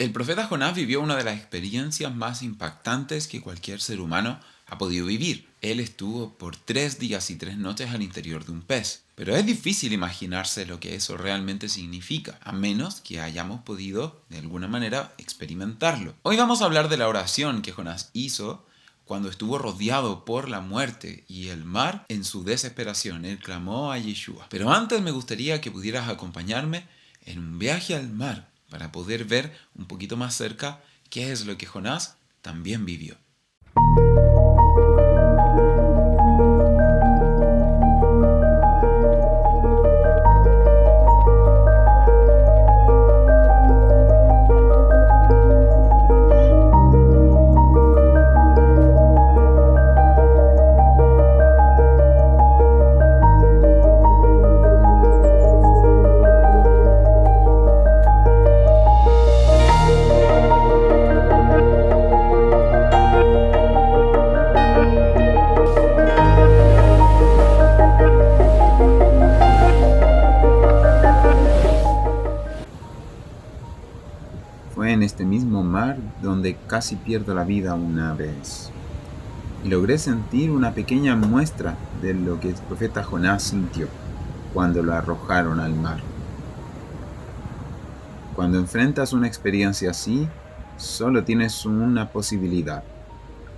El profeta Jonás vivió una de las experiencias más impactantes que cualquier ser humano ha podido vivir. Él estuvo por 3 días y 3 noches al interior de un pez. Pero es difícil imaginarse lo que eso realmente significa, a menos que hayamos podido, de alguna manera, experimentarlo. Hoy vamos a hablar de la oración que Jonás hizo cuando estuvo rodeado por la muerte y el mar. En su desesperación, él clamó a Yeshua. Pero antes me gustaría que pudieras acompañarme en un viaje al mar para poder ver un poquito más cerca qué es lo que Jonás también vivió. Fue en este mismo mar donde casi pierdo la vida una vez. Y logré sentir una pequeña muestra de lo que el profeta Jonás sintió cuando lo arrojaron al mar. Cuando enfrentas una experiencia así, solo tienes una posibilidad: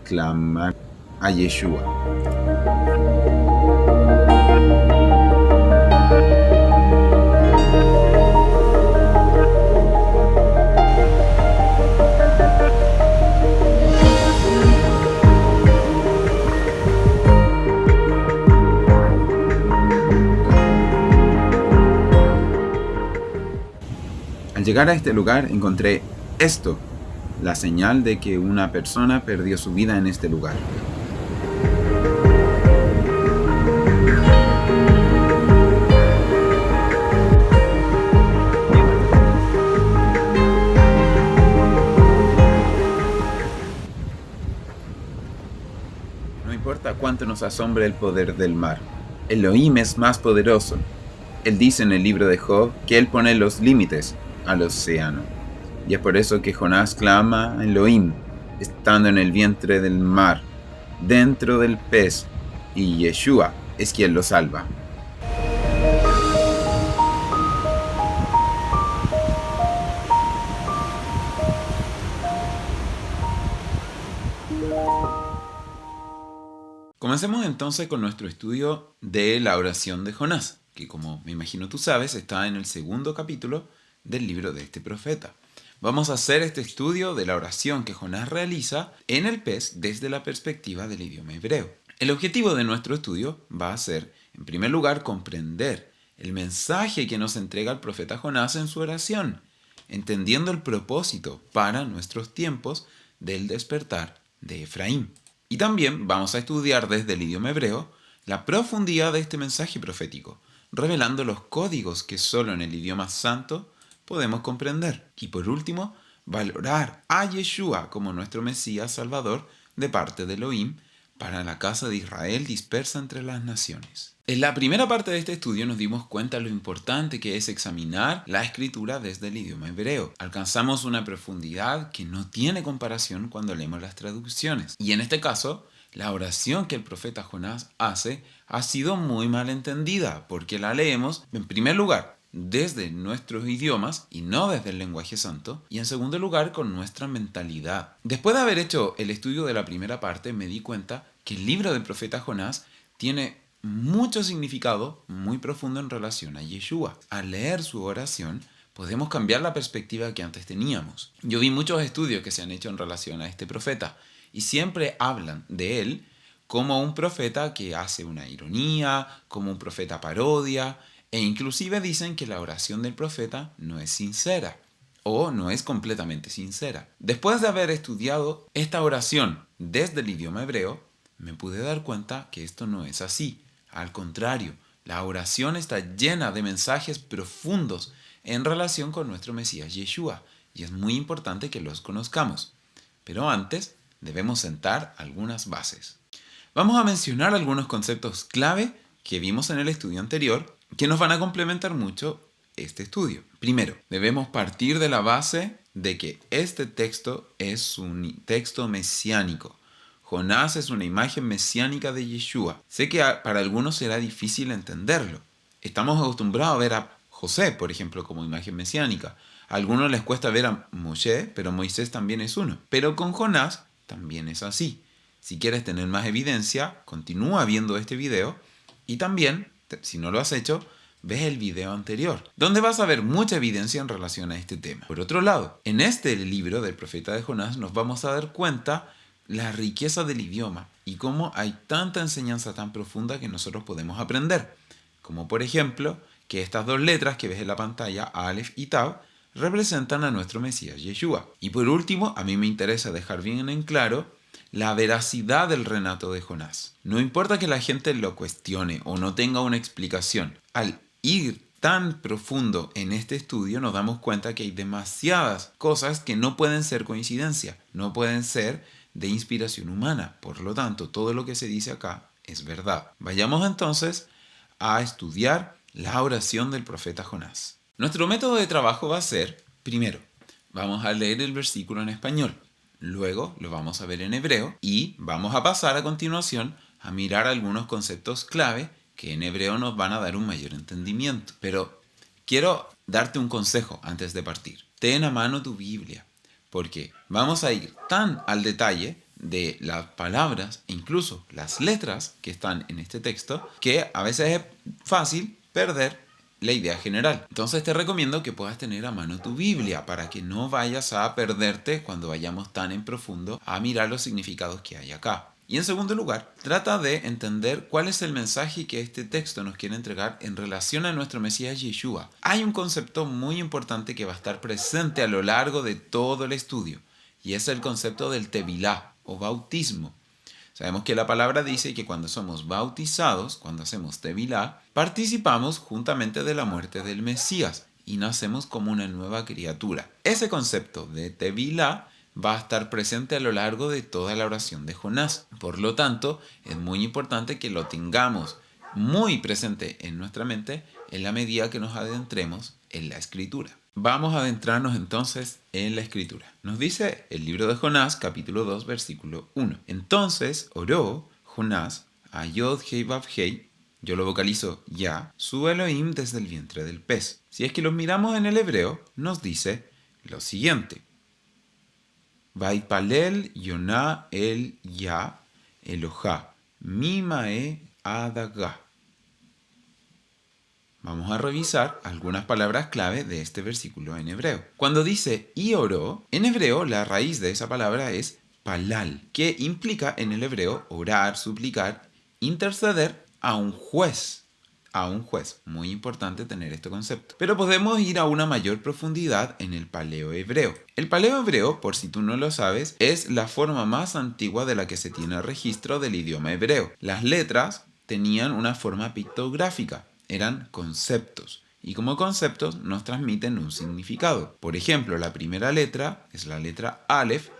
clamar a Yeshua. Al llegar a este lugar encontré esto, la señal de que una persona perdió su vida en este lugar. No importa cuánto nos asombre el poder del mar, Elohim es más poderoso. Él dice en el libro de Job que Él pone los límites al océano. Y es por eso que Jonás clama a Elohim, estando en el vientre del mar, dentro del pez, y Yeshua es quien lo salva. Comencemos entonces con nuestro estudio de la oración de Jonás, que, como me imagino tú sabes, está en el segundo capítulo del libro de este profeta. Vamos a hacer este estudio de la oración que Jonás realiza en el pez desde la perspectiva del idioma hebreo. El objetivo de nuestro estudio va a ser, en primer lugar, comprender el mensaje que nos entrega el profeta Jonás en su oración, entendiendo el propósito para nuestros tiempos del despertar de Efraín. Y también vamos a estudiar desde el idioma hebreo la profundidad de este mensaje profético, revelando los códigos que solo en el idioma santo podemos comprender. Y por último, valorar a Yeshua como nuestro Mesías Salvador de parte de Elohim para la casa de Israel dispersa entre las naciones. En la primera parte de este estudio nos dimos cuenta de lo importante que es examinar la escritura desde el idioma hebreo. Alcanzamos una profundidad que no tiene comparación cuando leemos las traducciones. Y en este caso, la oración que el profeta Jonás hace ha sido muy mal entendida, porque la leemos, en primer lugar, desde nuestros idiomas y no desde el lenguaje santo, y en segundo lugar con nuestra mentalidad. Después de haber hecho el estudio de la primera parte, me di cuenta que el libro del profeta Jonás tiene mucho significado muy profundo en relación a Yeshua. Al leer su oración, podemos cambiar la perspectiva que antes teníamos. Yo vi muchos estudios que se han hecho en relación a este profeta, y siempre hablan de él como un profeta que hace una ironía, como un profeta parodia, e inclusive dicen que la oración del profeta no es sincera o no es completamente sincera. Después de haber estudiado esta oración desde el idioma hebreo, me pude dar cuenta que esto no es así. Al contrario, la oración está llena de mensajes profundos en relación con nuestro Mesías Yeshua, y es muy importante que los conozcamos. Pero antes, debemos sentar algunas bases. Vamos a mencionar algunos conceptos clave que vimos en el estudio anterior que nos van a complementar mucho este estudio. Primero, debemos partir de la base de que este texto es un texto mesiánico. Jonás es una imagen mesiánica de Yeshua. Sé que para algunos será difícil entenderlo. Estamos acostumbrados a ver a José, por ejemplo, como imagen mesiánica. A algunos les cuesta ver a Moshe, pero Moisés también es uno. Pero con Jonás también es así. Si quieres tener más evidencia, continúa viendo este video y también, si no lo has hecho, ves el video anterior, donde vas a ver mucha evidencia en relación a este tema. Por otro lado, en este libro del profeta de Jonás nos vamos a dar cuenta la riqueza del idioma y cómo hay tanta enseñanza tan profunda que nosotros podemos aprender. Como por ejemplo, que estas dos letras que ves en la pantalla, Aleph y Tav, representan a nuestro Mesías Yeshua. Y por último, a mí me interesa dejar bien en claro la veracidad del relato de Jonás. No importa que la gente lo cuestione o no tenga una explicación. Al ir tan profundo en este estudio nos damos cuenta que hay demasiadas cosas que no pueden ser coincidencia, no pueden ser de inspiración humana. Por lo tanto, todo lo que se dice acá es verdad. Vayamos entonces a estudiar la oración del profeta Jonás. Nuestro método de trabajo va a ser, primero, vamos a leer el versículo en español. Luego lo vamos a ver en hebreo y vamos a pasar a continuación a mirar algunos conceptos clave que en hebreo nos van a dar un mayor entendimiento. Pero quiero darte un consejo antes de partir. Ten a mano tu Biblia, porque vamos a ir tan al detalle de las palabras e incluso las letras que están en este texto que a veces es fácil perder la idea general. Entonces te recomiendo que puedas tener a mano tu Biblia para que no vayas a perderte cuando vayamos tan en profundo a mirar los significados que hay acá. Y en segundo lugar, trata de entender cuál es el mensaje que este texto nos quiere entregar en relación a nuestro Mesías Yeshua. Hay un concepto muy importante que va a estar presente a lo largo de todo el estudio y es el concepto del tevilá o bautismo. Sabemos que la palabra dice que cuando somos bautizados, cuando hacemos tevilá, participamos juntamente de la muerte del Mesías y nacemos como una nueva criatura. Ese concepto de tevilá va a estar presente a lo largo de toda la oración de Jonás. Por lo tanto, es muy importante que lo tengamos muy presente en nuestra mente en la medida que nos adentremos en la escritura. Vamos a adentrarnos entonces en la escritura. Nos dice el libro de Jonás, capítulo 2, versículo 1. Entonces oró Jonás a Yod Hei Vav Hei, yo lo vocalizo ya, su Elohim desde el vientre del pez. Si es que lo miramos en el hebreo, nos dice lo siguiente. Vaipalel Yonah el Ya Elohá Mimae Adagá. Vamos a revisar algunas palabras clave de este versículo en hebreo. Cuando dice y oró, en hebreo la raíz de esa palabra es palal, que implica en el hebreo orar, suplicar, interceder a un juez. A un juez. Muy importante tener este concepto. Pero podemos ir a una mayor profundidad en el paleo hebreo. El paleo hebreo, por si tú no lo sabes, es la forma más antigua de la que se tiene registro del idioma hebreo. Las letras tenían una forma pictográfica. Eran conceptos y como conceptos nos transmiten un significado. Por ejemplo, la primera letra es la letra Aleph,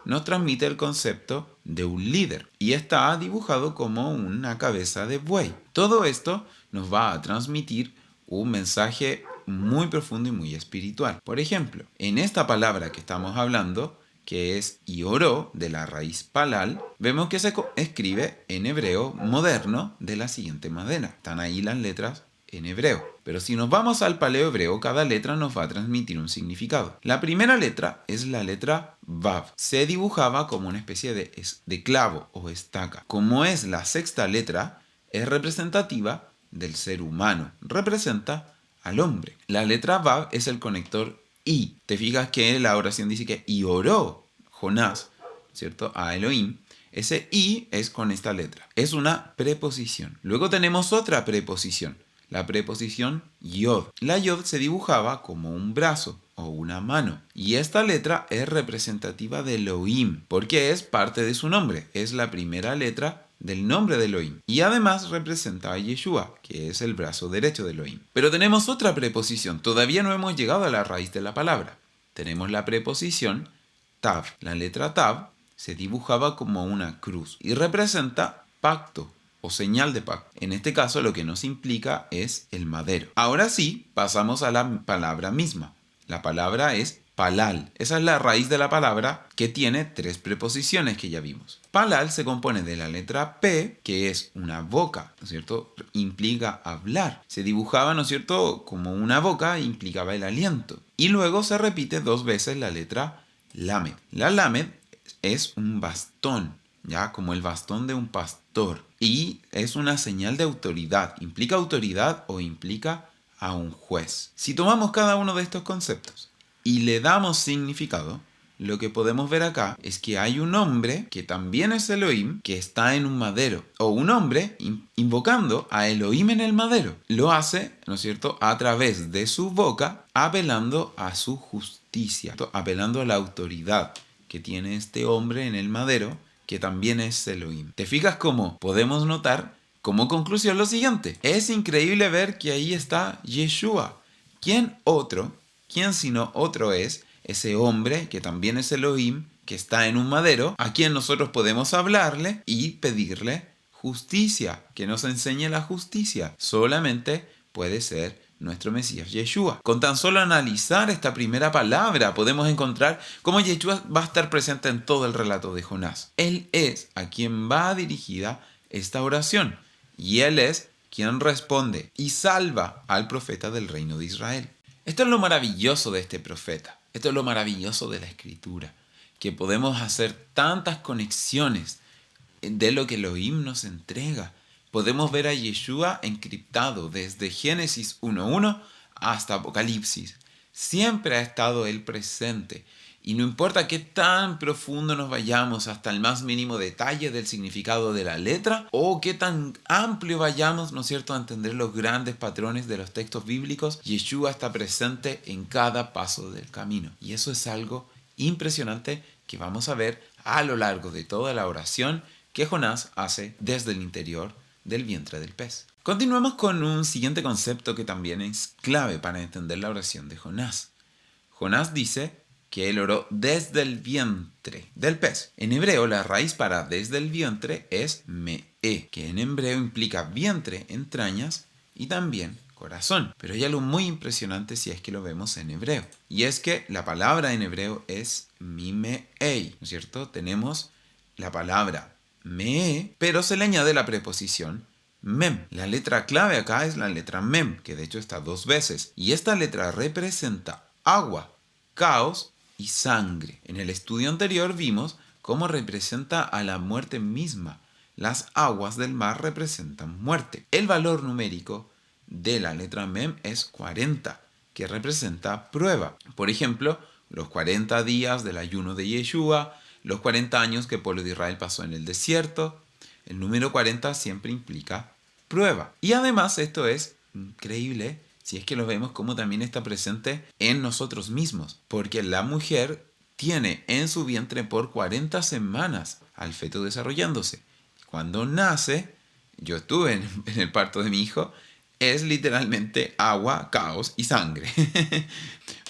nos transmite el concepto de un líder y está dibujado como una cabeza de buey. Todo esto nos va a transmitir un mensaje muy profundo y muy espiritual. Por ejemplo, en esta palabra que estamos hablando, que es y oró, de la raíz palal, vemos que se escribe en hebreo moderno de la siguiente manera. Están ahí las letras en hebreo. Pero si nos vamos al paleo hebreo, cada letra nos va a transmitir un significado. La primera letra es la letra Vav. Se dibujaba como una especie de clavo o estaca. Como es la sexta letra, es representativa del ser humano. Representa al hombre. La letra Vav es el conector y. Te fijas que la oración dice que y oró Jonás, ¿cierto? A Elohim. Ese y es con esta letra. Es una preposición. Luego tenemos otra preposición. La preposición yod. La yod se dibujaba como un brazo o una mano. Y esta letra es representativa de Elohim, porque es parte de su nombre. Es la primera letra del nombre de Elohim. Y además representa a Yeshua, que es el brazo derecho de Elohim. Pero tenemos otra preposición. Todavía no hemos llegado a la raíz de la palabra. Tenemos la preposición Tav. La letra Tav se dibujaba como una cruz y representa pacto o señal de pacto. En este caso lo que nos implica es el madero. Ahora sí, pasamos a la palabra misma. La palabra es Palal. Esa es la raíz de la palabra que tiene 3 preposiciones que ya vimos. Palal se compone de la letra P, que es una boca, ¿no es cierto? Implica hablar. Se dibujaba, ¿no es cierto?, como una boca, implicaba el aliento. Y luego se repite 2 veces la letra Lamed. La Lamed es un bastón, ya como el bastón de un pastor. Y es una señal de autoridad. Implica autoridad o implica a un juez. Si tomamos cada uno de estos conceptos y le damos significado, lo que podemos ver acá es que hay un hombre que también es Elohim que está en un madero. O un hombre invocando a Elohim en el madero. Lo hace, ¿no es cierto?, a través de su boca, apelando a su justicia, apelando a la autoridad que tiene este hombre en el madero, que también es Elohim. ¿Te fijas cómo podemos notar como conclusión lo siguiente? Es increíble ver que ahí está Yeshua. ¿Quién sino otro es ese hombre que también es Elohim, que está en un madero, a quien nosotros podemos hablarle y pedirle justicia, que nos enseñe la justicia? Solamente puede ser nuestro Mesías Yeshua. Con tan solo analizar esta primera palabra podemos encontrar cómo Yeshua va a estar presente en todo el relato de Jonás. Él es a quien va dirigida esta oración y él es quien responde y salva al profeta del reino de Israel. Esto es lo maravilloso de este profeta. Esto es lo maravilloso de la Escritura, que podemos hacer tantas conexiones de lo que Elohim nos entrega. Podemos ver a Yeshua encriptado desde Génesis 1:1 hasta Apocalipsis. Siempre ha estado Él presente. Y no importa qué tan profundo nos vayamos hasta el más mínimo detalle del significado de la letra, o qué tan amplio vayamos, ¿no es cierto?, a entender los grandes patrones de los textos bíblicos, Yeshua está presente en cada paso del camino. Y eso es algo impresionante que vamos a ver a lo largo de toda la oración que Jonás hace desde el interior del vientre del pez. Continuemos con un siguiente concepto que también es clave para entender la oración de Jonás. Jonás dice que él oró desde el vientre del pez. En hebreo, la raíz para desde el vientre es me'e, que en hebreo implica vientre, entrañas y también corazón. Pero hay algo muy impresionante si es que lo vemos en hebreo. Y es que la palabra en hebreo es mime'ei, ¿no es cierto? Tenemos la palabra me'e, pero se le añade la preposición mem. La letra clave acá es la letra mem, que de hecho está 2 veces. Y esta letra representa agua, caos y sangre. En el estudio anterior vimos cómo representa a la muerte misma. Las aguas del mar representan muerte. El valor numérico de la letra mem es 40, que representa prueba. Por ejemplo, los 40 días del ayuno de Yeshua, los 40 años que el pueblo de Israel pasó en el desierto. El número 40 siempre implica prueba. Y además esto es increíble si es que lo vemos como también está presente en nosotros mismos, porque la mujer tiene en su vientre por 40 semanas al feto desarrollándose. Cuando nace, yo estuve en el parto de mi hijo, es literalmente agua, caos y sangre.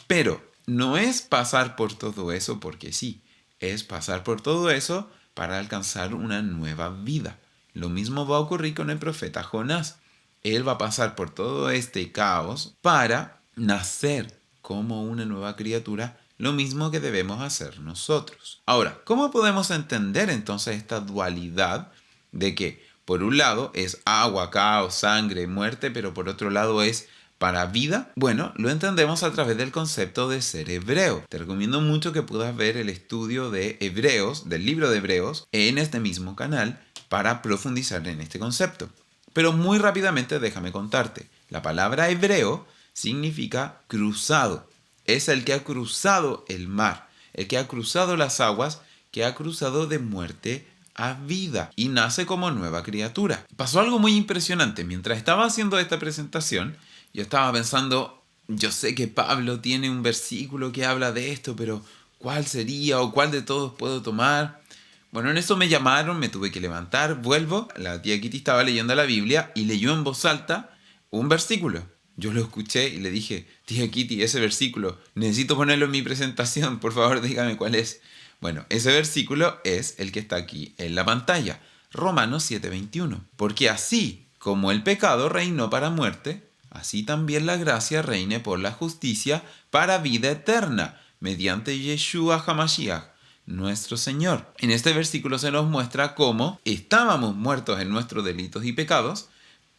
Pero no es pasar por todo eso porque sí, es pasar por todo eso para alcanzar una nueva vida. Lo mismo va a ocurrir con el profeta Jonás. Él va a pasar por todo este caos para nacer como una nueva criatura, lo mismo que debemos hacer nosotros. Ahora, ¿cómo podemos entender entonces esta dualidad de que por un lado es agua, caos, sangre, muerte, pero por otro lado es para vida? Bueno, lo entendemos a través del concepto de ser hebreo. Te recomiendo mucho que puedas ver el estudio de Hebreos, del libro de Hebreos, en este mismo canal para profundizar en este concepto. Pero muy rápidamente déjame contarte. La palabra hebreo significa cruzado. Es el que ha cruzado el mar, el que ha cruzado las aguas, que ha cruzado de muerte a vida y nace como nueva criatura. Pasó algo muy impresionante. Mientras estaba haciendo esta presentación, yo estaba pensando, yo sé que Pablo tiene un versículo que habla de esto, pero ¿cuál sería o cuál de todos puedo tomar? Bueno, en eso me llamaron, me tuve que levantar, vuelvo. La tía Kitty estaba leyendo la Biblia y leyó en voz alta un versículo. Yo lo escuché y le dije, tía Kitty, ese versículo, necesito ponerlo en mi presentación, por favor dígame cuál es. Bueno, ese versículo es el que está aquí en la pantalla, Romanos 7:21. Porque así como el pecado reinó para muerte, así también la gracia reine por la justicia para vida eterna, mediante Yeshua HaMashiach, nuestro Señor. En este versículo se nos muestra cómo estábamos muertos en nuestros delitos y pecados,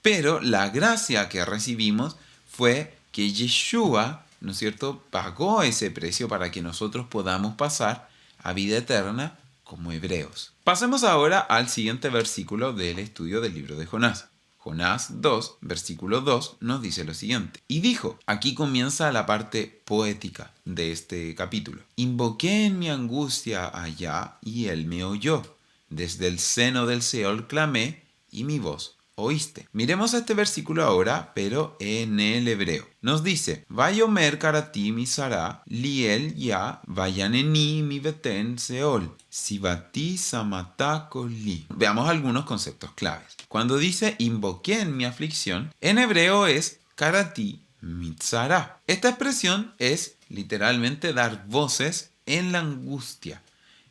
pero la gracia que recibimos fue que Yeshua, ¿no es cierto?, pagó ese precio para que nosotros podamos pasar a vida eterna como hebreos. Pasemos ahora al siguiente versículo del estudio del libro de Jonás. Jonás 2, versículo 2, nos dice lo siguiente. Y dijo, aquí comienza la parte poética de este capítulo. Invoqué en mi angustia allá y él me oyó. Desde el seno del Seol clamé y mi voz oíste. Miremos este versículo ahora, pero en el hebreo. Nos dice, Vayomer karati mi Sara, liel ya, vayaneni mi beten seol, sibati samata koli. Veamos algunos conceptos claves. Cuando dice invoqué en mi aflicción, en hebreo es karati mi Sara. Esta expresión es literalmente dar voces en la angustia.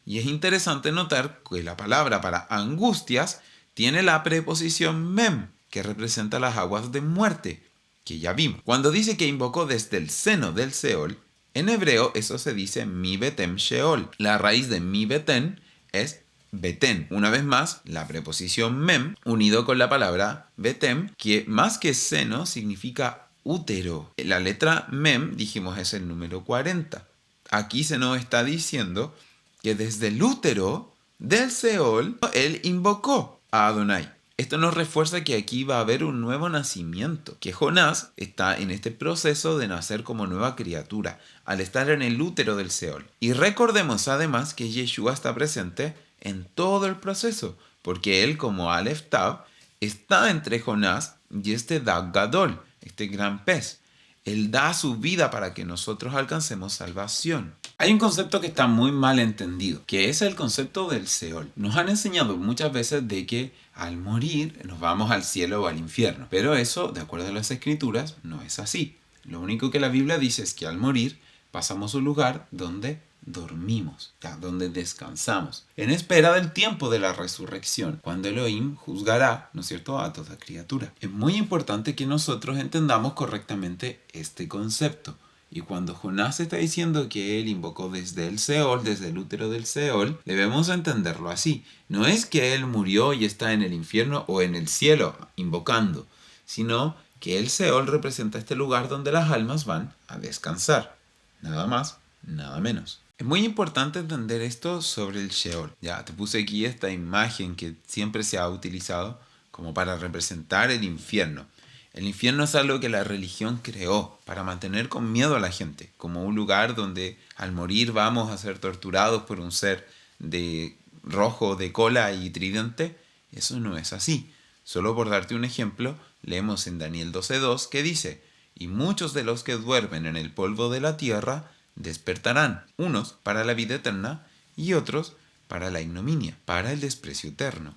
Y es interesante notar que la palabra para angustias tiene la preposición mem, que representa las aguas de muerte, que ya vimos. Cuando dice que invocó desde el seno del Seol, en hebreo eso se dice mi betem sheol. La raíz de mi beten es beten. Una vez más, la preposición mem, unido con la palabra betem, que más que seno significa útero. La letra mem, dijimos, es el número 40. Aquí se nos está diciendo que desde el útero del Seol, él invocó a Adonai. Esto nos refuerza que aquí va a haber un nuevo nacimiento, que Jonás está en este proceso de nacer como nueva criatura, al estar en el útero del Seol. Y recordemos además que Yeshua está presente en todo el proceso, porque él como Aleph Tav está entre Jonás y este Dag Gadol, este gran pez. Él da su vida para que nosotros alcancemos salvación. Hay un concepto que está muy mal entendido, que es el concepto del Seol. Nos han enseñado muchas veces de que al morir nos vamos al cielo o al infierno. Pero eso, de acuerdo a las escrituras, no es así. Lo único que la Biblia dice es que al morir pasamos a un lugar donde dormimos, donde descansamos, en espera del tiempo de la resurrección, cuando Elohim juzgará, ¿no es cierto?, a toda criatura. Es muy importante que nosotros entendamos correctamente este concepto. Y cuando Jonás está diciendo que él invocó desde el Seol, desde el útero del Seol, debemos entenderlo así. No es que él murió y está en el infierno o en el cielo invocando, sino que el Seol representa este lugar donde las almas van a descansar. Nada más, nada menos. Es muy importante entender esto sobre el Sheol. Ya te puse aquí esta imagen que siempre se ha utilizado como para representar el infierno. El infierno es algo que la religión creó para mantener con miedo a la gente, como un lugar donde al morir vamos a ser torturados por un ser de rojo, de cola y tridente. Eso no es así. Solo por darte un ejemplo, leemos en Daniel 12:2 que dice, y muchos de los que duermen en el polvo de la tierra despertarán, unos para la vida eterna y otros para la ignominia, para el desprecio eterno.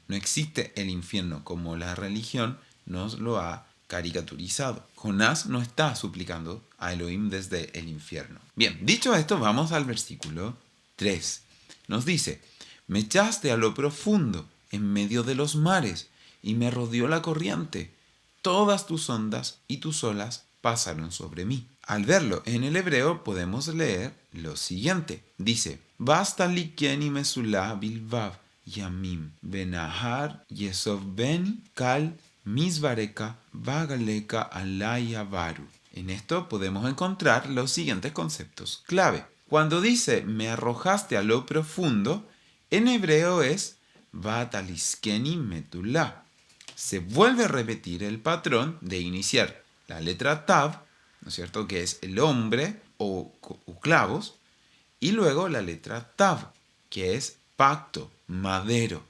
No existe el infierno como la religión nos lo ha caricaturizado. Jonás no está suplicando a Elohim desde el infierno. Bien, dicho esto, vamos al versículo 3. Nos dice, me echaste a lo profundo, en medio de los mares, y me rodeó la corriente. Todas tus ondas y tus olas pasaron sobre mí. Al verlo en el hebreo podemos leer lo siguiente. Dice, Basta likeni mesulá bilvav, yamim, benahar, yesov ben, kal, misvareka, vagaleka, alaya varu. En esto podemos encontrar los siguientes conceptos clave. Cuando dice, me arrojaste a lo profundo, en hebreo es, vataliskeni metulá. Se vuelve a repetir el patrón de iniciar la letra Tav, ¿no es cierto?, que es el hombre o clavos, y luego la letra Tav, que es pacto, madero.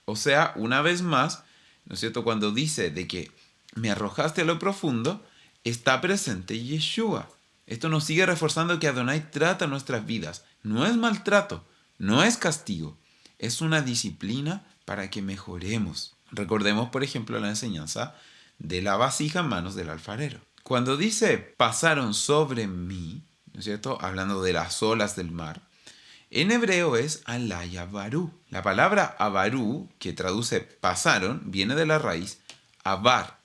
O sea, una vez más, ¿no es cierto?, cuando dice de que me arrojaste a lo profundo, está presente Yeshua. Esto nos sigue reforzando que Adonai trata nuestras vidas. No es maltrato, no es castigo, es una disciplina para que mejoremos. Recordemos, por ejemplo, la enseñanza de la vasija en manos del alfarero. Cuando dice pasaron sobre mí, ¿no es cierto?, hablando de las olas del mar, en hebreo es alaya varú. La palabra avarú, que traduce pasaron, viene de la raíz avar,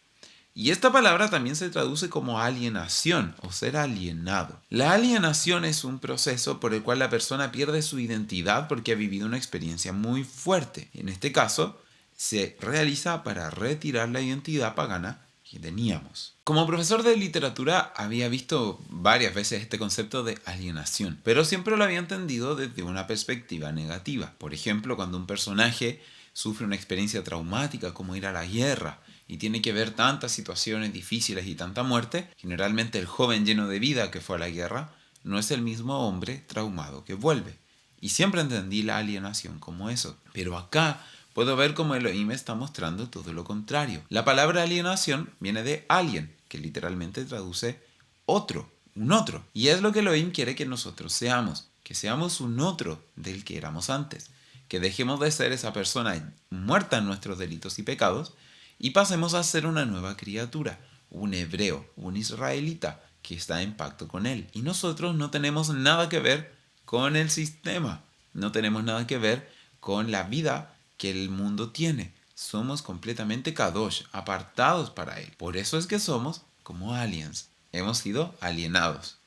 Y esta palabra también se traduce como alienación o ser alienado. La alienación es un proceso por el cual la persona pierde su identidad porque ha vivido una experiencia muy fuerte. En este caso, se realiza para retirar la identidad pagana que teníamos. Como profesor de literatura había visto varias veces este concepto de alienación, pero siempre lo había entendido desde una perspectiva negativa. Por ejemplo, cuando un personaje sufre una experiencia traumática como ir a la guerra y tiene que ver tantas situaciones difíciles y tanta muerte, generalmente el joven lleno de vida que fue a la guerra no es el mismo hombre traumado que vuelve. Y siempre entendí la alienación como eso. Pero acá puedo ver cómo Elohim está mostrando todo lo contrario. La palabra alienación viene de alien, que literalmente traduce otro, un otro. Y es lo que Elohim quiere que nosotros seamos, que seamos un otro del que éramos antes. Que dejemos de ser esa persona muerta en nuestros delitos y pecados y pasemos a ser una nueva criatura, un hebreo, un israelita que está en pacto con él. Y nosotros no tenemos nada que ver con el sistema, no tenemos nada que ver con la vida que el mundo tiene. Somos completamente kadosh, apartados para él. Por eso es que somos como aliens, hemos sido alienados.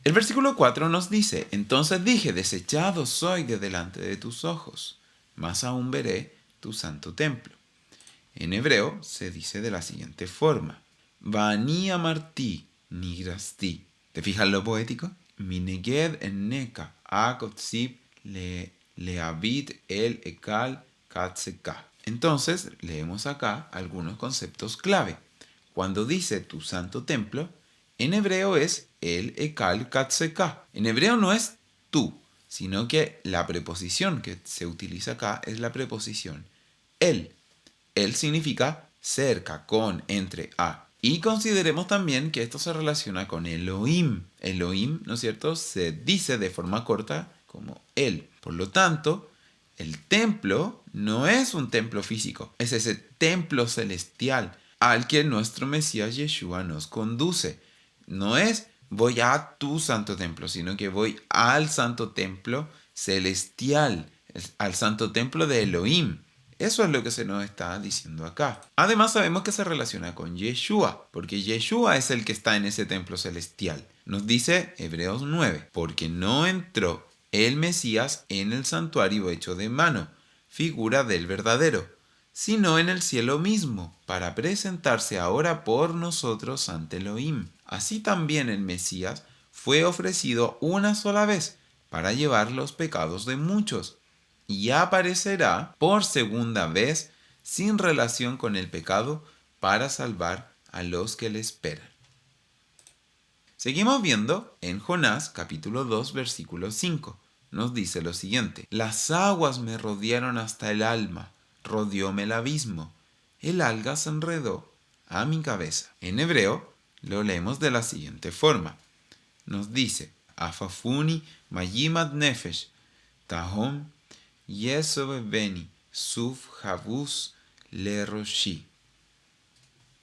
El versículo 4 nos dice: entonces dije, desechado soy de delante de tus ojos, más aún veré tu santo templo. En hebreo se dice de la siguiente forma: Vani amarti nigrasti. ¿Te fijas lo poético? Mineged enneka akotzib leavit el ekal katzeka. Entonces leemos acá algunos conceptos clave. Cuando dice tu santo templo, en hebreo es el ekal katzeka. En hebreo no es tú, sino que la preposición que se utiliza acá es la preposición el. El significa cerca, con, entre, a. Y consideremos también que esto se relaciona con Elohim. Elohim, ¿no es cierto?, se dice de forma corta como él. Por lo tanto, el templo no es un templo físico, es ese templo celestial al que nuestro Mesías Yeshua nos conduce. No es voy a tu santo templo, sino que voy al santo templo celestial, al santo templo de Elohim. Eso es lo que se nos está diciendo acá. Además sabemos que se relaciona con Yeshua, porque Yeshua es el que está en ese templo celestial. Nos dice Hebreos 9, porque no entró el Mesías en el santuario hecho de mano, figura del verdadero, sino en el cielo mismo, para presentarse ahora por nosotros ante Elohim. Así también el Mesías fue ofrecido una sola vez para llevar los pecados de muchos, y aparecerá por segunda vez sin relación con el pecado para salvar a los que le esperan. Seguimos viendo en Jonás capítulo 2 versículo 5. Nos dice lo siguiente: las aguas me rodearon hasta el alma, rodeóme el abismo, el alga se enredó a mi cabeza. En hebreo lo leemos de la siguiente forma. Nos dice: afafuni mayimad nefesh, tahom Yesovebeni, Suf Javus Le Roshi.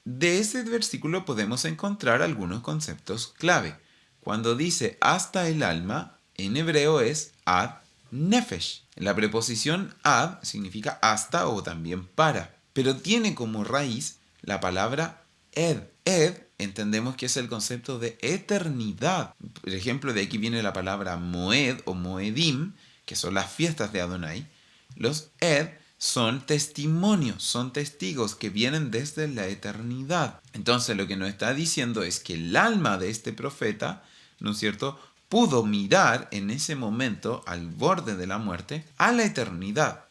De este versículo podemos encontrar algunos conceptos clave. Cuando dice hasta el alma, en hebreo es ad nefesh. La preposición ad significa hasta o también para, pero tiene como raíz la palabra ed. Ed entendemos que es el concepto de eternidad. Por ejemplo, de aquí viene la palabra moed o moedim, que son las fiestas de Adonai. Los ed son testimonios, son testigos que vienen desde la eternidad. Entonces lo que nos está diciendo es que el alma de este profeta, ¿no es cierto?, pudo mirar en ese momento al borde de la muerte a la eternidad.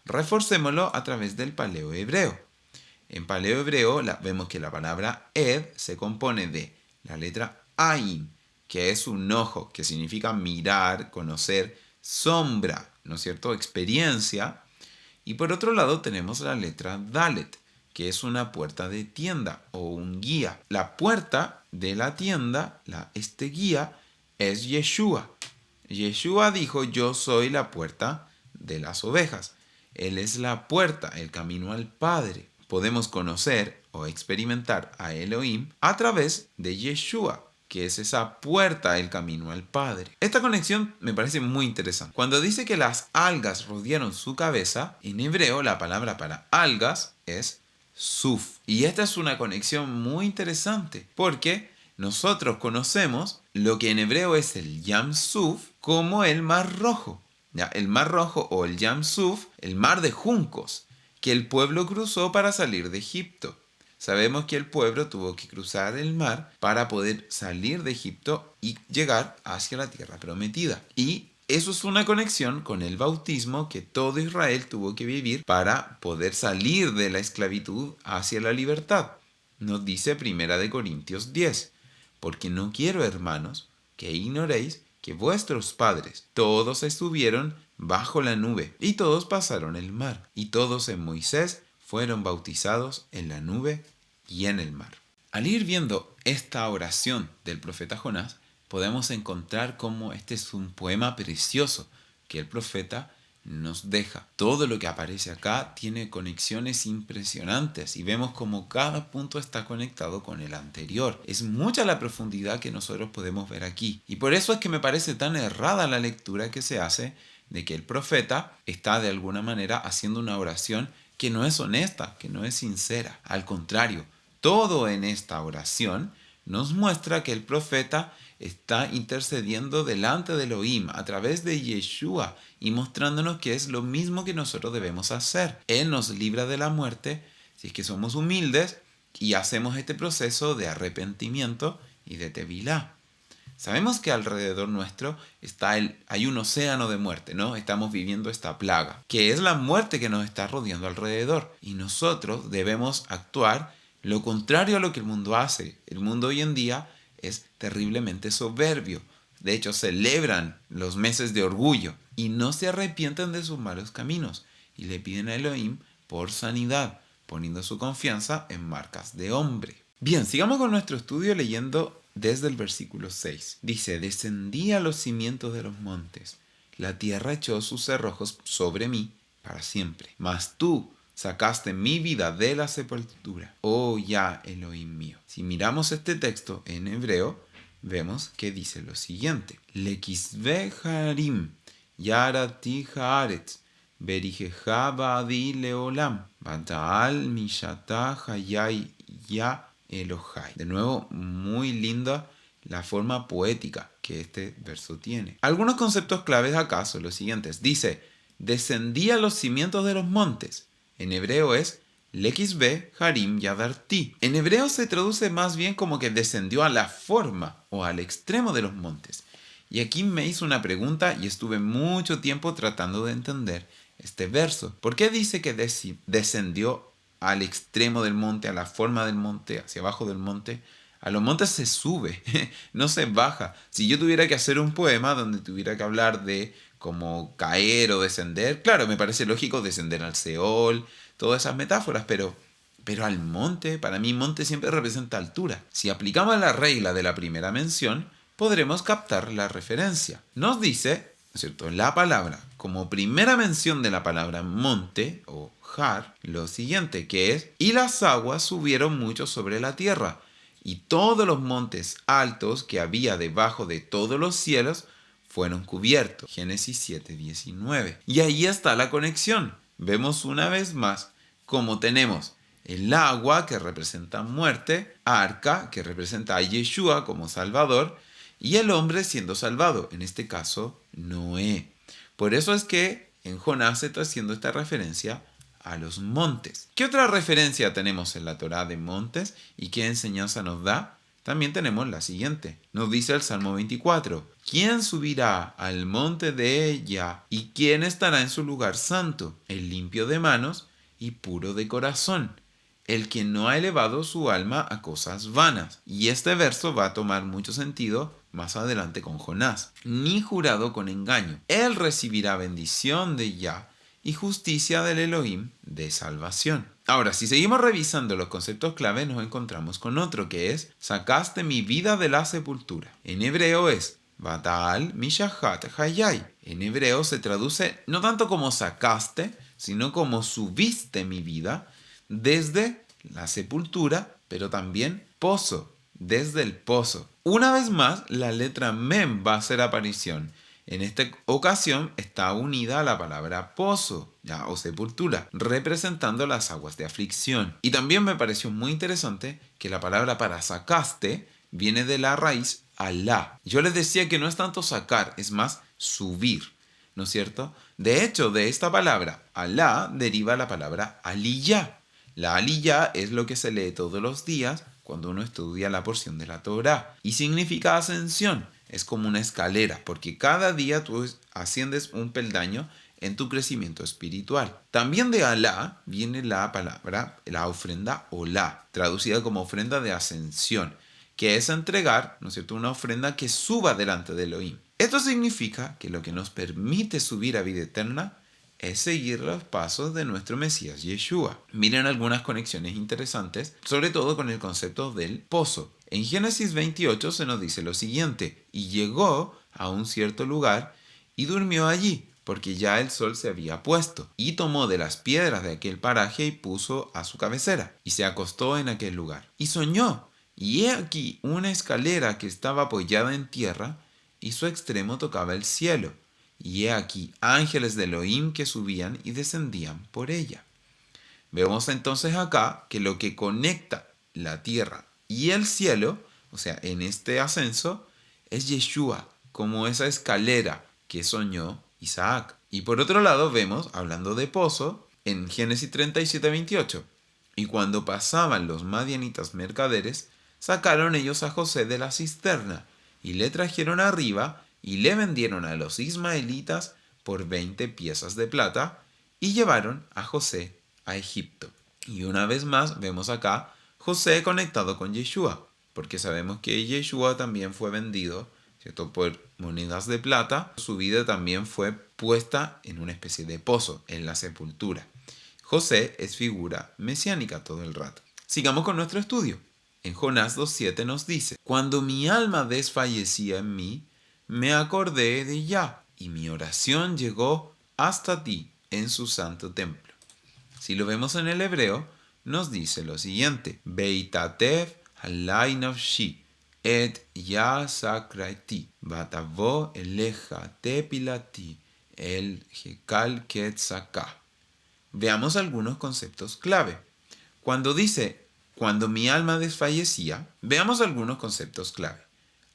Reforcémoslo a través del paleo hebreo. En paleo hebreo vemos que la palabra ed se compone de la letra ain, que es un ojo, que significa mirar, conocer, sombra, ¿no es cierto?, experiencia. Y por otro lado tenemos la letra dalet, que es una puerta de tienda o un guía. La puerta de la tienda, este guía, es Yeshua. Yeshua dijo: yo soy la puerta de las ovejas. Él es la puerta, el camino al Padre. Podemos conocer o experimentar a Elohim a través de Yeshua, que es esa puerta, el camino al Padre. Esta conexión me parece muy interesante. Cuando dice que las algas rodearon su cabeza, en hebreo la palabra para algas es Suf. Y esta es una conexión muy interesante porque nosotros conocemos lo que en hebreo es el Yam Suf como el Mar Rojo. ¿Ya? El Mar Rojo o el Yam Suf, el mar de juncos, que el pueblo cruzó para salir de Egipto. Sabemos que el pueblo tuvo que cruzar el mar para poder salir de Egipto y llegar hacia la tierra prometida. Y eso es una conexión con el bautismo que todo Israel tuvo que vivir para poder salir de la esclavitud hacia la libertad. Nos dice 1 Corintios 10, porque no quiero, hermanos, que ignoréis que vuestros padres todos estuvieron bajo la nube y todos pasaron el mar y todos en Moisés fueron bautizados en la nube y en el mar. Al ir viendo esta oración del profeta Jonás, podemos encontrar cómo este es un poema precioso que el profeta nos deja. Todo lo que aparece acá tiene conexiones impresionantes y vemos como cada punto está conectado con el anterior. Es mucha la profundidad que nosotros podemos ver aquí. Y por eso es que me parece tan errada la lectura que se hace de que el profeta está de alguna manera haciendo una oración que no es honesta, que no es sincera. Al contrario, todo en esta oración nos muestra que el profeta está intercediendo delante de Elohim a través de Yeshua y mostrándonos que es lo mismo que nosotros debemos hacer. Él nos libra de la muerte si es que somos humildes y hacemos este proceso de arrepentimiento y de tevilá. Sabemos que alrededor nuestro hay un océano de muerte, ¿no? Estamos viviendo esta plaga, que es la muerte que nos está rodeando alrededor. Y nosotros debemos actuar lo contrario a lo que el mundo hace. El mundo hoy en día es terriblemente soberbio. De hecho, celebran los meses de orgullo y no se arrepienten de sus malos caminos y le piden a Elohim por sanidad, poniendo su confianza en marcas de hombre. Bien, sigamos con nuestro estudio leyendo desde el versículo 6. Dice, descendí a los cimientos de los montes, la tierra echó sus cerrojos sobre mí para siempre. Mas tú sacaste mi vida de la sepultura. Oh ya, Elohim mío. Si miramos este texto en hebreo, vemos que dice lo siguiente. Lekisve harim, yarati haaretz, berijeja badi leolam, bataal mishata hayai ya Elohai. De nuevo, muy linda la forma poética que este verso tiene. Algunos conceptos claves acá son los siguientes. Dice, descendí a los cimientos de los montes. En hebreo es Lekisbe Harim Yadarti. En hebreo se traduce más bien como que descendió a la forma o al extremo de los montes. Y aquí me hizo una pregunta y estuve mucho tiempo tratando de entender este verso. ¿Por qué dice que descendió al extremo del monte, a la forma del monte, hacia abajo del monte? A los montes se sube, no se baja. Si yo tuviera que hacer un poema donde tuviera que hablar de como caer o descender, claro, me parece lógico descender al Seol, todas esas metáforas, pero al monte, para mí monte siempre representa altura. Si aplicamos la regla de la primera mención, podremos captar la referencia. Nos dice, ¿no es cierto?, la palabra, como primera mención de la palabra monte o har, lo siguiente que es, y las aguas subieron mucho sobre la tierra, y todos los montes altos que había debajo de todos los cielos fueron cubiertos. Génesis 7:19. Y ahí está la conexión. Vemos una vez más cómo tenemos el agua que representa muerte, arca que representa a Yeshua como Salvador y el hombre siendo salvado, en este caso Noé. Por eso es que en Jonás se está haciendo esta referencia a los montes. ¿Qué otra referencia tenemos en la Torá de montes y qué enseñanza nos da? También tenemos la siguiente. Nos dice el Salmo 24. ¿Quién subirá al monte de ella y quién estará en su lugar santo? El limpio de manos y puro de corazón, el que no ha elevado su alma a cosas vanas. Y este verso va a tomar mucho sentido más adelante con Jonás. Ni jurado con engaño. Él recibirá bendición de Yah y justicia del Elohim de salvación. Ahora, si seguimos revisando los conceptos clave, nos encontramos con otro que es sacaste mi vida de la sepultura. En hebreo es Batal Mishahat Hayai. En hebreo se traduce no tanto como sacaste, sino como subiste mi vida desde la sepultura, pero también pozo, desde el pozo. Una vez más, la letra Mem va a hacer aparición En esta ocasión está unida a la palabra pozo, ya, o sepultura, representando las aguas de aflicción. Y también me pareció muy interesante que la palabra para sacaste viene de la raíz alá. Yo les decía que no es tanto sacar, es más subir, ¿no es cierto? De hecho, de esta palabra alá deriva la palabra aliyá. La aliyá es lo que se lee todos los días cuando uno estudia la porción de la Torá y significa ascensión. Es como una escalera, porque cada día tú asciendes un peldaño en tu crecimiento espiritual. También de Alá viene la palabra, la ofrenda Olá, traducida como ofrenda de ascensión, que es entregar, ¿no es cierto?, una ofrenda que suba delante de Elohim. Esto significa que lo que nos permite subir a vida eterna es seguir los pasos de nuestro Mesías Yeshua. Miren algunas conexiones interesantes, sobre todo con el concepto del pozo. En Génesis 28 se nos dice lo siguiente: y llegó a un cierto lugar y durmió allí, porque ya el sol se había puesto, y tomó de las piedras de aquel paraje y puso a su cabecera, y se acostó en aquel lugar. Y soñó, y he aquí una escalera que estaba apoyada en tierra, y su extremo tocaba el cielo. Y he aquí ángeles de Elohim que subían y descendían por ella. Vemos entonces acá que lo que conecta la tierra y el cielo, o sea, en este ascenso, es Yeshua, como esa escalera que soñó Isaac. Y por otro lado vemos, hablando de pozo, en Génesis 37:28, y cuando pasaban los madianitas mercaderes, sacaron ellos a José de la cisterna, y le trajeron arriba, y le vendieron a los ismaelitas por 20 piezas de plata, y llevaron a José a Egipto. Y una vez más vemos acá José conectado con Yeshua, porque sabemos que Yeshua también fue vendido, ¿cierto?, por monedas de plata. Su vida también fue puesta en una especie de pozo, en la sepultura. José es figura mesiánica todo el rato. Sigamos con nuestro estudio. En Jonás 2:7 nos dice: cuando mi alma desfallecía en mí, me acordé de Yah, y mi oración llegó hasta ti en su santo templo. Si lo vemos en el hebreo, nos dice lo siguiente: Beitatev halai nafshi, et ya sakraiti, batavo eleja tepilati, el hekal ketzaka. Veamos algunos conceptos clave. Cuando dice, cuando mi alma desfallecía, veamos algunos conceptos clave.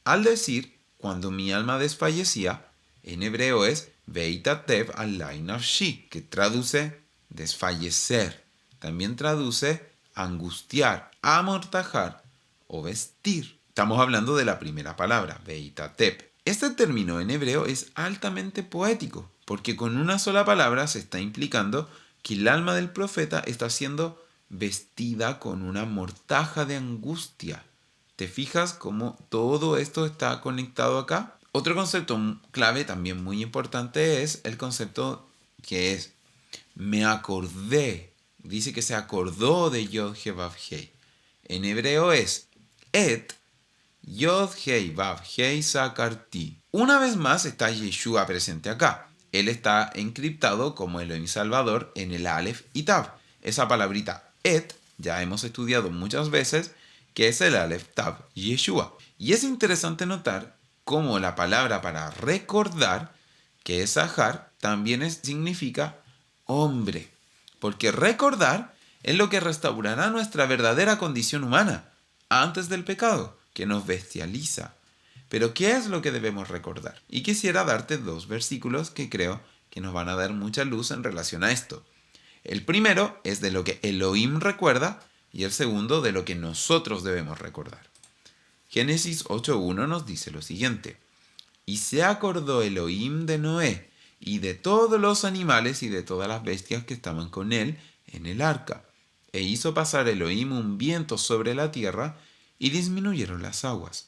Al decir, cuando mi alma desfallecía, en hebreo es Beitatev alai nafshi, que traduce desfallecer. También traduce angustiar, amortajar o vestir. Estamos hablando de la primera palabra, Beitatev. Este término en hebreo es altamente poético, porque con una sola palabra se está implicando que el alma del profeta está siendo vestida con una mortaja de angustia. ¿Te fijas cómo todo esto está conectado acá? Otro concepto clave también muy importante es el concepto que es me acordé. Dice que se acordó de Yod He Vav Hei. En hebreo es et Yod Hei Vav Hei Sakarti. Una vez más está Yeshua presente acá. Él está encriptado como Elohim Salvador en el Aleph y Tav. Esa palabrita et ya hemos estudiado muchas veces, que es el Aleph Tav Yeshua. Y es interesante notar cómo la palabra para recordar, que es Zahar, también significa hombre. Porque recordar es lo que restaurará nuestra verdadera condición humana antes del pecado, que nos bestializa. Pero ¿qué es lo que debemos recordar? Y quisiera darte 2 versículos que creo que nos van a dar mucha luz en relación a esto. El primero es de lo que Elohim recuerda y el segundo de lo que nosotros debemos recordar. Génesis 8:1 nos dice lo siguiente: y se acordó Elohim de Noé y de todos los animales y de todas las bestias que estaban con él en el arca, e hizo pasar Elohim un viento sobre la tierra y disminuyeron las aguas.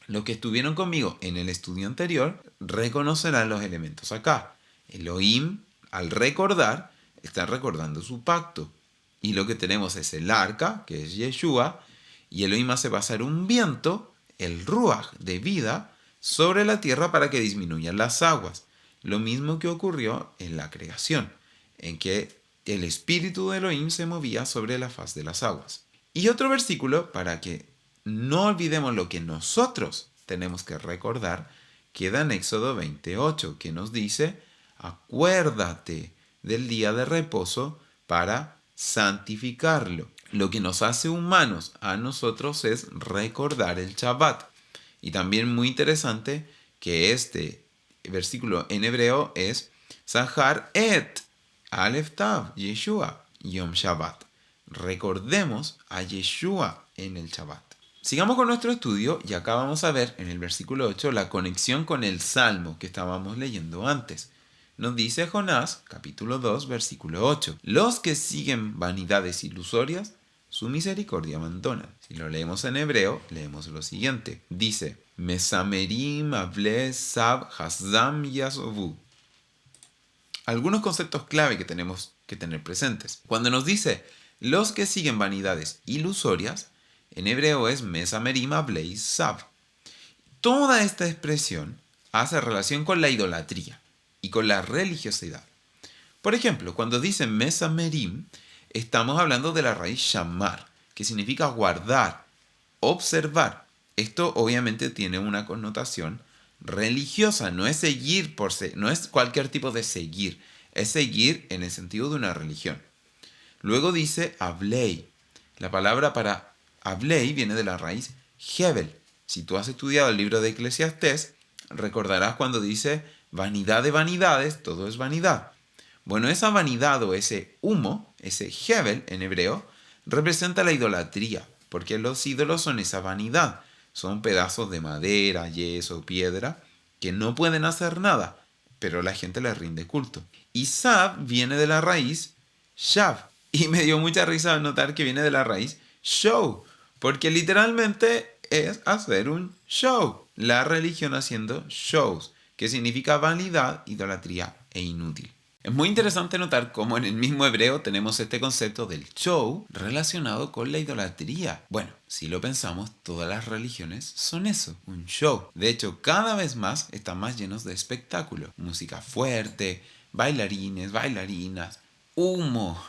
Los que estuvieron conmigo en el estudio anterior reconocerán los elementos acá. Elohim, al recordar, está recordando su pacto. Y lo que tenemos es el arca, que es Yeshua, y Elohim hace pasar un viento, el ruach de vida, sobre la tierra para que disminuyan las aguas. Lo mismo que ocurrió en la creación, en que el espíritu de Elohim se movía sobre la faz de las aguas. Y otro versículo para que no olvidemos lo que nosotros tenemos que recordar, queda en Éxodo 28, que nos dice, acuérdate del día de reposo para santificarlo. Lo que nos hace humanos a nosotros es recordar el Shabbat. Y también muy interesante que este versículo en hebreo es Zahar et Aleph Tav Yeshua Yom Shabbat. Recordemos a Yeshua en el Shabbat. Sigamos con nuestro estudio y acá vamos a ver en el versículo 8 la conexión con el Salmo que estábamos leyendo antes. Nos dice Jonás, capítulo 2, versículo 8. Los que siguen vanidades ilusorias, su misericordia abandonan. Si lo leemos en hebreo, leemos lo siguiente. Dice, Mesamerim able sab hasdam yasovu. Algunos conceptos clave que tenemos que tener presentes. Cuando nos dice, los que siguen vanidades ilusorias, en hebreo es Mesamerim able sab. Toda esta expresión hace relación con la idolatría y con la religiosidad. Por ejemplo, cuando dice Mesamerim, estamos hablando de la raíz shamar, que significa guardar, observar. Esto obviamente tiene una connotación religiosa, no es seguir no es cualquier tipo de seguir, es seguir en el sentido de una religión. Luego dice ablei. La palabra para ablei viene de la raíz hebel. Si tú has estudiado el libro de Eclesiastés, recordarás cuando dice vanidad de vanidades, todo es vanidad. Bueno, esa vanidad o ese humo, ese hebel en hebreo, representa la idolatría, porque los ídolos son esa vanidad. Son pedazos de madera, yeso, piedra, que no pueden hacer nada, pero la gente les rinde culto. Y sab viene de la raíz shav. Y me dio mucha risa notar que viene de la raíz show, porque literalmente es hacer un show. La religión haciendo shows, que significa vanidad, idolatría e inútil. Es muy interesante notar cómo en el mismo hebreo tenemos este concepto del show relacionado con la idolatría. Bueno, si lo pensamos, todas las religiones son eso, un show. De hecho, cada vez más están más llenos de espectáculo. Música fuerte, bailarines, bailarinas, humo.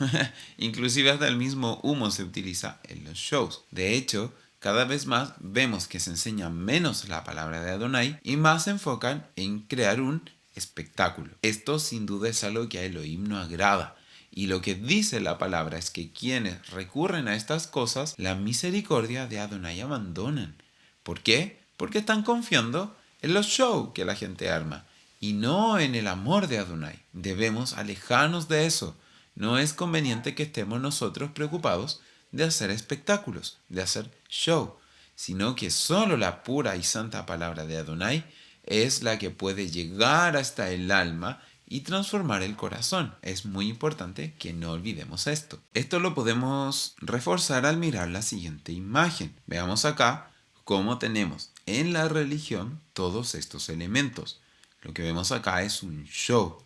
Inclusive hasta el mismo humo se utiliza en los shows. De hecho, cada vez más vemos que se enseña menos la palabra de Adonai y más se enfocan en crear un espectáculo. Esto sin duda es algo que a Elohim no agrada. Y lo que dice la palabra es que quienes recurren a estas cosas, la misericordia de Adonai abandonan. ¿Por qué? Porque están confiando en los shows que la gente arma y no en el amor de Adonai. Debemos alejarnos de eso. No es conveniente que estemos nosotros preocupados de hacer espectáculos, de hacer show, sino que solo la pura y santa palabra de Adonai es la que puede llegar hasta el alma y transformar el corazón. Es muy importante que no olvidemos esto. Esto lo podemos reforzar al mirar la siguiente imagen. Veamos acá cómo tenemos en la religión todos estos elementos. Lo que vemos acá es un show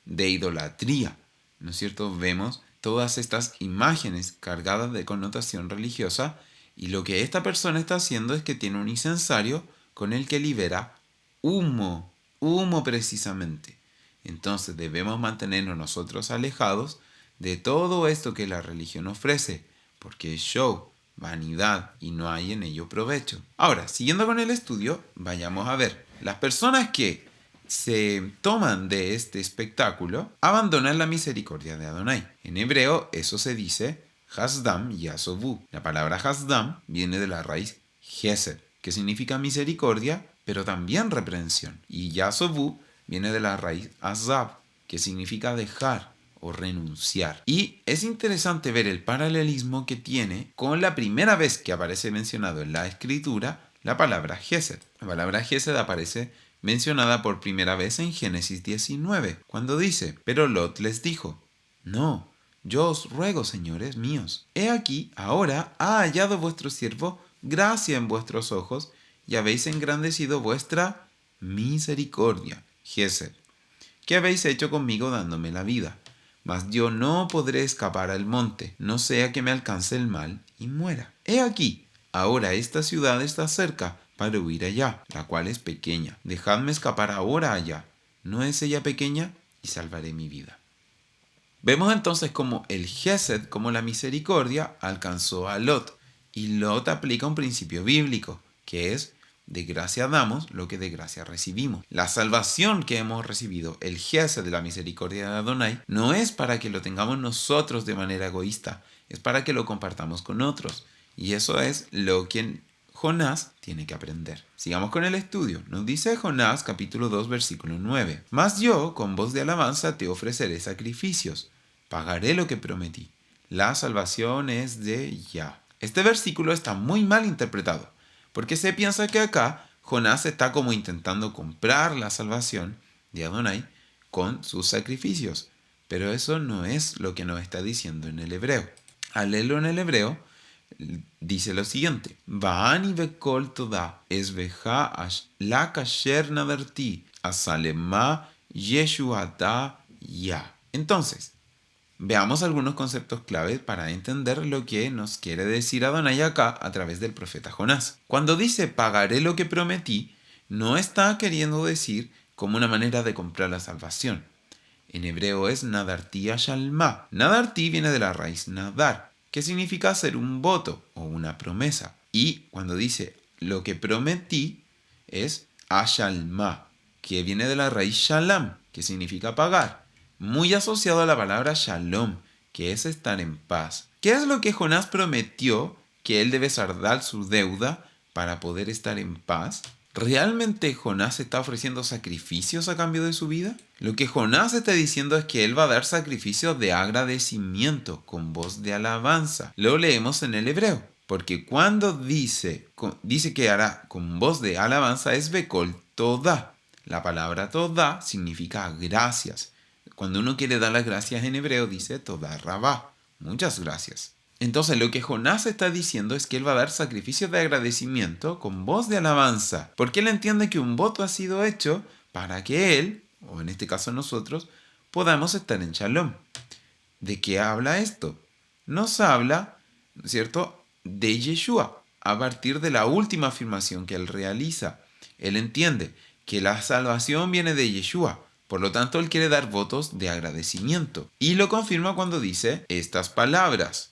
de idolatría, ¿no es cierto? Vemos todas estas imágenes cargadas de connotación religiosa y lo que esta persona está haciendo es que tiene un incensario con el que libera humo precisamente. Entonces debemos mantenernos nosotros alejados de todo esto que la religión ofrece, porque es show, vanidad y no hay en ello provecho. Ahora, siguiendo con el estudio, vayamos a ver. Las personas que se toman de este espectáculo abandonan la misericordia de Adonai. En hebreo eso se dice Hasdam Yasovu. La palabra Hasdam viene de la raíz Hesed, que significa misericordia, pero también reprensión. Y Yasovu viene de la raíz Azab, que significa dejar o renunciar. Y es interesante ver el paralelismo que tiene con la primera vez que aparece mencionado en la escritura la palabra Hesed. La palabra Hesed aparece mencionada por primera vez en Génesis 19, cuando dice, pero Lot les dijo, no, yo os ruego, señores míos, he aquí, ahora ha hallado vuestro siervo gracia en vuestros ojos y habéis engrandecido vuestra misericordia, Hesed. ¿Qué habéis hecho conmigo dándome la vida? Mas yo no podré escapar al monte, no sea que me alcance el mal y muera. He aquí, ahora esta ciudad está cerca para huir allá, la cual es pequeña. Dejadme escapar ahora allá. ¿No es ella pequeña? Y salvaré mi vida. Vemos entonces cómo el Hesed, como la misericordia, alcanzó a Lot. Y Lot aplica un principio bíblico, que es De gracia damos lo que de gracia recibimos. La salvación que hemos recibido, el gesed de la misericordia de Adonai, no es para que lo tengamos nosotros de manera egoísta, es para que lo compartamos con otros. Y eso es lo que Jonás tiene que aprender. Sigamos con el estudio. Nos dice Jonás capítulo 2 versículo 9. Mas yo con voz de alabanza te ofreceré sacrificios. Pagaré lo que prometí. La salvación es de Yah. Este versículo está muy mal interpretado, porque se piensa que acá Jonás está como intentando comprar la salvación de Adonai con sus sacrificios. Pero eso no es lo que nos está diciendo en el hebreo. Al leerlo en el hebreo, dice lo siguiente: Va'ani bekol toda esbeja la kasher nadarti asalema yeshuata ya. Entonces, veamos algunos conceptos claves para entender lo que nos quiere decir Adonai acá a través del profeta Jonás. Cuando dice pagaré lo que prometí, no está queriendo decir como una manera de comprar la salvación. En hebreo es nadarti ashalma. Nadarti viene de la raíz nadar, que significa hacer un voto o una promesa. Y cuando dice lo que prometí es ashalma, que viene de la raíz shalam, que significa pagar, muy asociado a la palabra shalom, que es estar en paz. ¿Qué es lo que Jonás prometió que él debe saldar su deuda para poder estar en paz? ¿Realmente Jonás está ofreciendo sacrificios a cambio de su vida? Lo que Jonás está diciendo es que él va a dar sacrificios de agradecimiento con voz de alabanza. Lo leemos en el hebreo, porque cuando dice que hará con voz de alabanza es bekol toda. La palabra toda significa gracias. Cuando uno quiere dar las gracias en hebreo dice toda rabá, muchas gracias. Entonces lo que Jonás está diciendo es que él va a dar sacrificios de agradecimiento con voz de alabanza, porque él entiende que un voto ha sido hecho para que él, o en este caso nosotros, podamos estar en shalom. ¿De qué habla esto? Nos habla, ¿cierto?, de Yeshua, a partir de la última afirmación que él realiza. Él entiende que la salvación viene de Yeshua. Por lo tanto, él quiere dar votos de agradecimiento. Y lo confirma cuando dice estas palabras: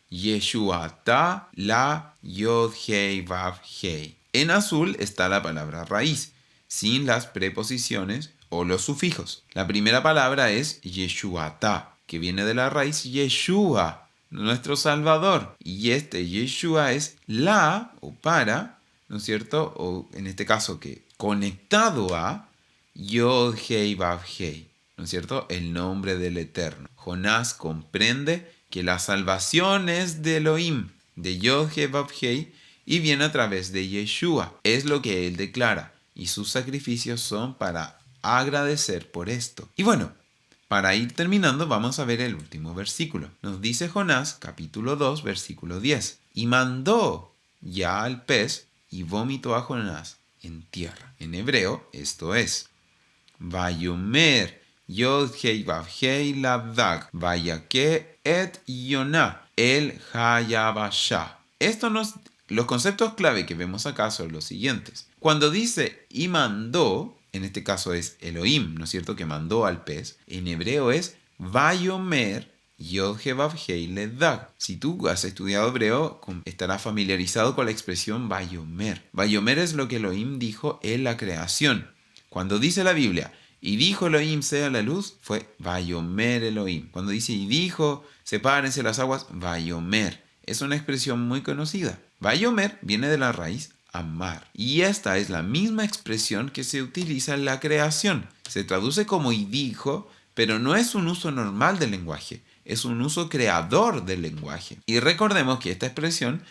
Yeshuata la yod hei vav hei. En azul está la palabra raíz, sin las preposiciones o los sufijos. La primera palabra es Yeshuata, que viene de la raíz Yeshua, nuestro Salvador. Y este Yeshua es la o para, ¿no es cierto? O en este caso que conectado a Yod Hei Vav Hei, ¿no es cierto? El nombre del Eterno. Jonás comprende que la salvación es de Elohim, de Yod Hei Vav Hei, y viene a través de Yeshua. Es lo que él declara, y sus sacrificios son para agradecer por esto. Y bueno, para ir terminando, vamos a ver el último versículo. Nos dice Jonás, capítulo 2, versículo 10. Y mandó ya al pez y vomitó a Jonás en tierra. En hebreo, esto es Vayomer Yod Hei Vav Hei Labdag Vayake et Yonah el Hayabashah. Los conceptos clave que vemos acá son los siguientes. Cuando dice y mandó, en este caso es Elohim, ¿no es cierto?, que mandó al pez. En hebreo es Vayomer Yod Hei Vav Hei Labdag. Si tú has estudiado hebreo, estarás familiarizado con la expresión Vayomer. Vayomer es lo que Elohim dijo en la creación. Cuando dice la Biblia, y dijo Elohim sea la luz, fue Vayomer Elohim. Cuando dice y dijo sepárense las aguas, Vayomer. Es una expresión muy conocida. Vayomer viene de la raíz amar. Y esta es la misma expresión que se utiliza en la creación. Se traduce como y dijo, pero no es un uso normal del lenguaje. Es un uso creador del lenguaje. Y recordemos que esta expresión,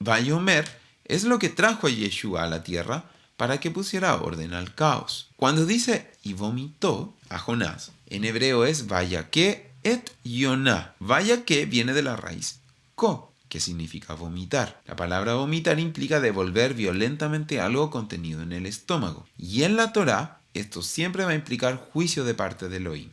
Vayomer, es lo que trajo a Yeshua a la tierra para que pusiera orden al caos. Cuando dice y vomitó a Jonás, en hebreo es Vayake et Yonah. Vayake viene de la raíz ko, que significa vomitar. La palabra vomitar implica devolver violentamente algo contenido en el estómago. Y en la Torá, esto siempre va a implicar juicio de parte de Elohim.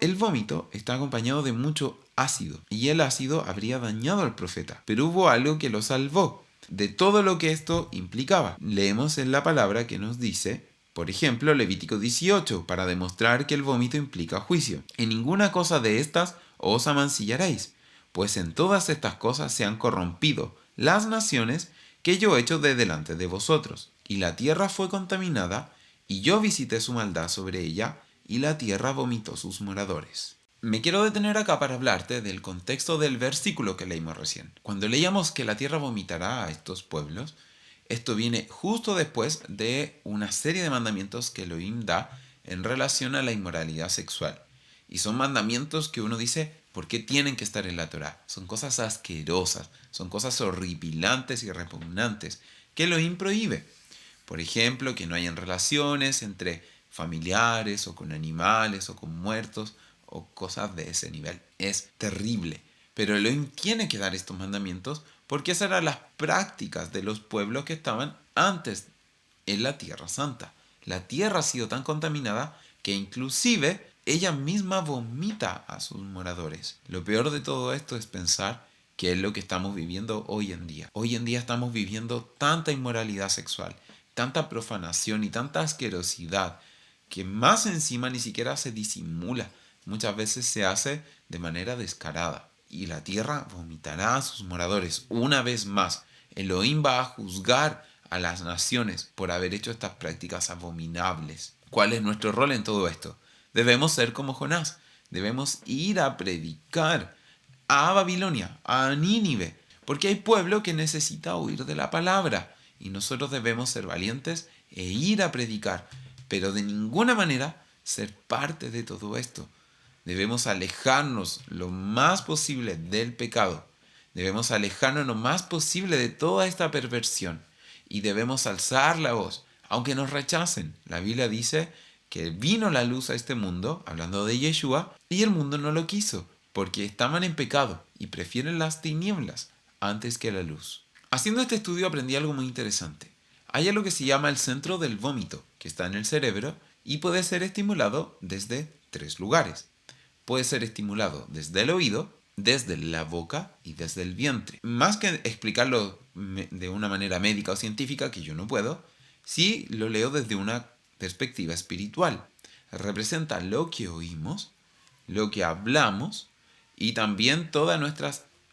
El vómito está acompañado de mucho ácido, y el ácido habría dañado al profeta, pero hubo algo que lo salvó de todo lo que esto implicaba. Leemos en la palabra que nos dice, por ejemplo, Levítico 18, para demostrar que el vómito implica juicio. En ninguna cosa de estas os amancillaréis, pues en todas estas cosas se han corrompido las naciones que yo echo de delante de vosotros. Y la tierra fue contaminada, y yo visité su maldad sobre ella, y la tierra vomitó sus moradores. Me quiero detener acá para hablarte del contexto del versículo que leímos recién. Cuando leíamos que la tierra vomitará a estos pueblos, esto viene justo después de una serie de mandamientos que Elohim da en relación a la inmoralidad sexual. Y son mandamientos que uno dice, ¿por qué tienen que estar en la Torá? Son cosas asquerosas, son cosas horripilantes y repugnantes que Elohim prohíbe. Por ejemplo, que no hayan relaciones entre familiares o con animales o con muertos o cosas de ese nivel. Es terrible. Pero Elohim tiene que dar estos mandamientos porque esas eran las prácticas de los pueblos que estaban antes en la Tierra Santa. La tierra ha sido tan contaminada que inclusive ella misma vomita a sus moradores. Lo peor de todo esto es pensar que es lo que estamos viviendo hoy en día. Hoy en día estamos viviendo tanta inmoralidad sexual, tanta profanación y tanta asquerosidad que más encima ni siquiera se disimula. Muchas veces se hace de manera descarada. Y la tierra vomitará a sus moradores una vez más. Elohim va a juzgar a las naciones por haber hecho estas prácticas abominables. ¿Cuál es nuestro rol en todo esto? Debemos ser como Jonás. Debemos ir a predicar a Babilonia, a Nínive, porque hay pueblo que necesita oír de la palabra y nosotros debemos ser valientes e ir a predicar, pero de ninguna manera ser parte de todo esto. Debemos alejarnos lo más posible del pecado. Debemos alejarnos lo más posible de toda esta perversión. Y debemos alzar la voz, aunque nos rechacen. La Biblia dice que vino la luz a este mundo, hablando de Yeshua, y el mundo no lo quiso, porque estaban en pecado y prefieren las tinieblas antes que la luz. Haciendo este estudio aprendí algo muy interesante. Hay algo que se llama el centro del vómito, que está en el cerebro y puede ser estimulado desde 3 lugares. Puede ser estimulado desde el oído, desde la boca y desde el vientre. Más que explicarlo de una manera médica o científica, que yo no puedo, sí lo leo desde una perspectiva espiritual. Representa lo que oímos, lo que hablamos y también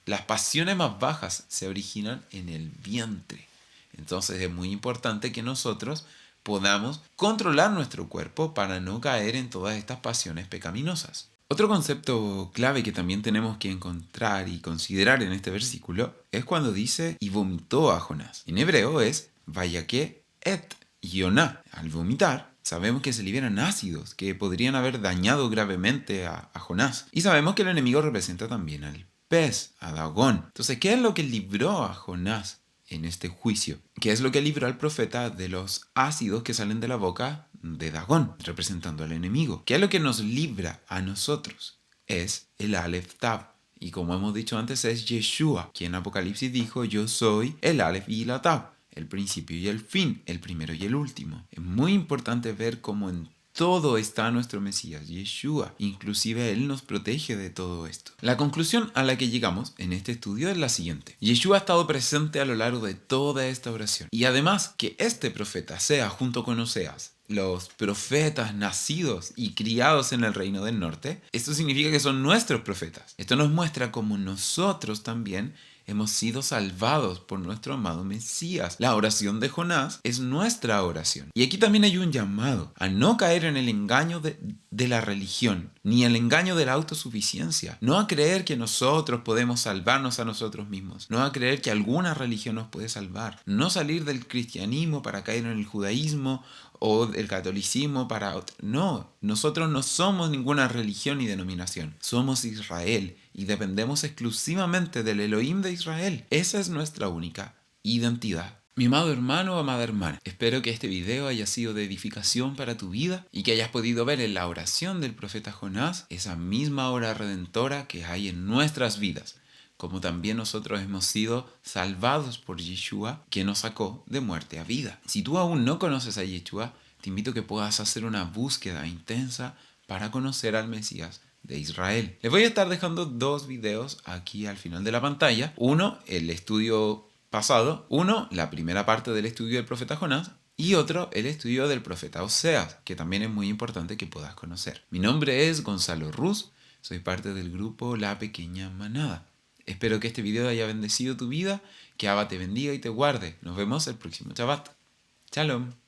las pasiones más bajas se originan en el vientre. Entonces es muy importante que nosotros podamos controlar nuestro cuerpo para no caer en todas estas pasiones pecaminosas. Otro concepto clave que también tenemos que encontrar y considerar en este versículo es cuando dice y vomitó a Jonás. En hebreo es vayaké et Yoná. Al vomitar sabemos que se liberan ácidos que podrían haber dañado gravemente a Jonás. Y sabemos que el enemigo representa también al pez, a Dagón. Entonces, ¿qué es lo que libró a Jonás en este juicio? ¿Qué es lo que libró al profeta de los ácidos que salen de la boca de Dagón, representando al enemigo? ¿Qué es lo que nos libra a nosotros? Es el Aleph Tav. Y como hemos dicho antes, es Yeshua, quien en Apocalipsis dijo, yo soy el Aleph y la Tav, el principio y el fin, el primero y el último. Es muy importante ver cómo en todo está nuestro Mesías, Yeshua. Inclusive Él nos protege de todo esto. La conclusión a la que llegamos en este estudio es la siguiente. Yeshua ha estado presente a lo largo de toda esta oración. Y además que este profeta sea junto con Oseas, los profetas nacidos y criados en el reino del norte, esto significa que son nuestros profetas. Esto nos muestra cómo nosotros también hemos sido salvados por nuestro amado Mesías. La oración de Jonás es nuestra oración. Y aquí también hay un llamado a no caer en el engaño de la religión, ni el engaño de la autosuficiencia. No a creer que nosotros podemos salvarnos a nosotros mismos. No a creer que alguna religión nos puede salvar. No salir del cristianismo para caer en el judaísmo o el catolicismo para otro. No, nosotros no somos ninguna religión ni denominación. Somos Israel y dependemos exclusivamente del Elohim de Israel. Esa es nuestra única identidad. Mi amado hermano o amada hermana, espero que este video haya sido de edificación para tu vida y que hayas podido ver en la oración del profeta Jonás esa misma obra redentora que hay en nuestras vidas, como también nosotros hemos sido salvados por Yeshua, que nos sacó de muerte a vida. Si tú aún no conoces a Yeshua, te invito a que puedas hacer una búsqueda intensa para conocer al Mesías de Israel. Les voy a estar dejando 2 videos aquí al final de la pantalla. Uno, el estudio pasado. Uno, la primera parte del estudio del profeta Jonás. Y otro, el estudio del profeta Oseas, que también es muy importante que puedas conocer. Mi nombre es Gonzalo Ruz. Soy parte del grupo La Pequeña Manada. Espero que este video haya bendecido tu vida, que Abba te bendiga y te guarde. Nos vemos el próximo Shabbat. Shalom.